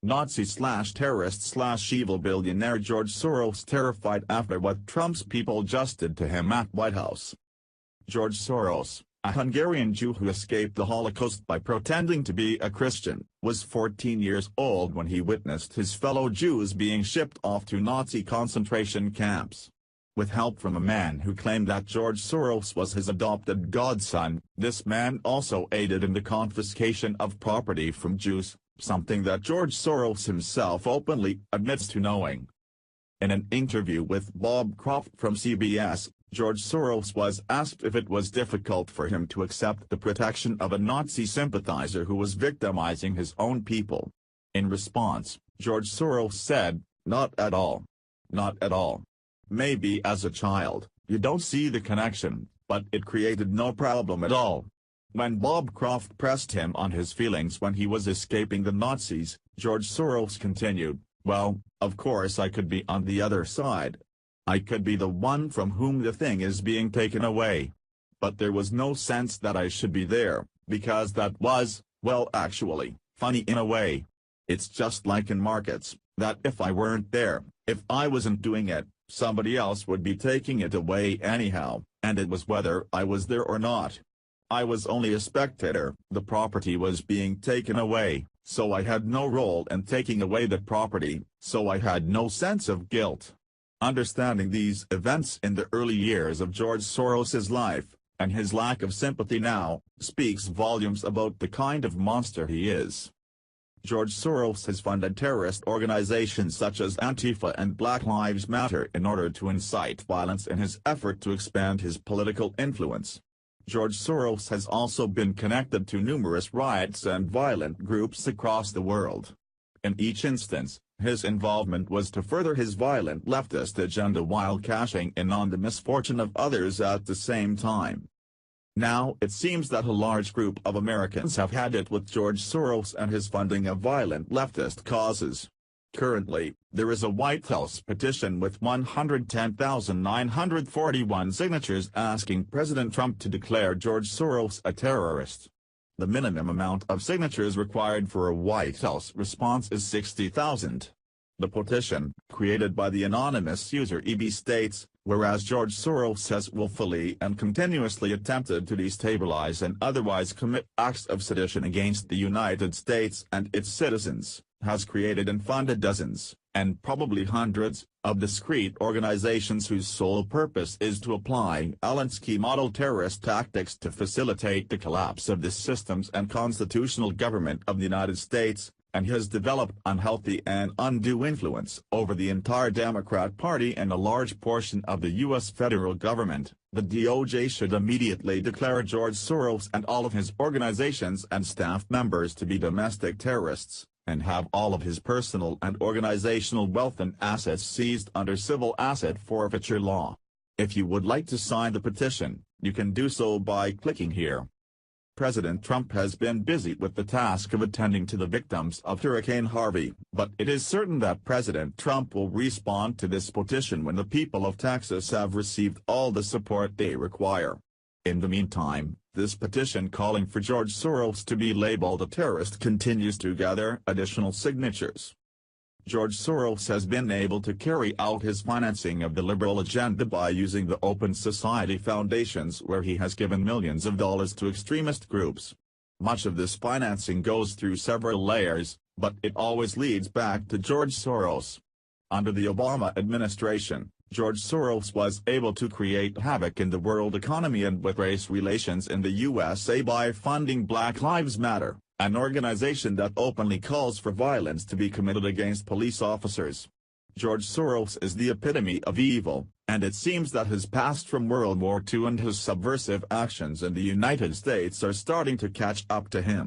Nazi/terrorist/evil billionaire George Soros terrified after what Trump's people just did to him at White House. George Soros, a Hungarian Jew who escaped the Holocaust by pretending to be a Christian, was 14 years old when he witnessed his fellow Jews being shipped off to Nazi concentration camps. With help from a man who claimed that George Soros was his adopted godson, this man also aided in the confiscation of property from Jews, something that George Soros himself openly admits to knowing. In an interview with Bob Croft from CBS, George Soros was asked if it was difficult for him to accept the protection of a Nazi sympathizer who was victimizing his own people. In response, George Soros said, "Not at all. Not at all. Maybe as a child, you don't see the connection, but it created no problem at all." When Bob Croft pressed him on his feelings when he was escaping the Nazis, George Soros continued, "Well, of course I could be on the other side. I could be the one from whom the thing is being taken away. But there was no sense that I should be there, because that was, well actually, funny in a way. It's just like in markets, that if I weren't there, if I wasn't doing it, somebody else would be taking it away anyhow, and it was whether I was there or not. I was only a spectator, the property was being taken away, so I had no role in taking away the property, so I had no sense of guilt." Understanding these events in the early years of George Soros's life, and his lack of sympathy now, speaks volumes about the kind of monster he is. George Soros has funded terrorist organizations such as Antifa and Black Lives Matter in order to incite violence in his effort to expand his political influence. George Soros has also been connected to numerous riots and violent groups across the world. In each instance, his involvement was to further his violent leftist agenda while cashing in on the misfortune of others at the same time. Now it seems that a large group of Americans have had it with George Soros and his funding of violent leftist causes. Currently, there is a White House petition with 110,941 signatures asking President Trump to declare George Soros a terrorist. The minimum amount of signatures required for a White House response is 60,000. The petition, created by the anonymous user EB states, whereas George Soros has willfully and continuously attempted to destabilize and otherwise commit acts of sedition against the United States and its citizens, has created and funded dozens, and probably hundreds, of discrete organizations whose sole purpose is to apply Alinsky-model terrorist tactics to facilitate the collapse of the systems and constitutional government of the United States, and has developed unhealthy and undue influence over the entire Democrat Party and a large portion of the U.S. federal government. The DOJ should immediately declare George Soros and all of his organizations and staff members to be domestic terrorists, and have all of his personal and organizational wealth and assets seized under civil asset forfeiture law. If you would like to sign the petition, you can do so by clicking here. President Trump has been busy with the task of attending to the victims of Hurricane Harvey, but it is certain that President Trump will respond to this petition when the people of Texas have received all the support they require. In the meantime, this petition calling for George Soros to be labeled a terrorist continues to gather additional signatures. George Soros has been able to carry out his financing of the liberal agenda by using the Open Society foundations where he has given millions of dollars to extremist groups. Much of this financing goes through several layers, but it always leads back to George Soros. Under the Obama administration, George Soros was able to create havoc in the world economy and with race relations in the USA by funding Black Lives Matter, an organization that openly calls for violence to be committed against police officers. George Soros is the epitome of evil, and it seems that his past from World War II and his subversive actions in the United States are starting to catch up to him.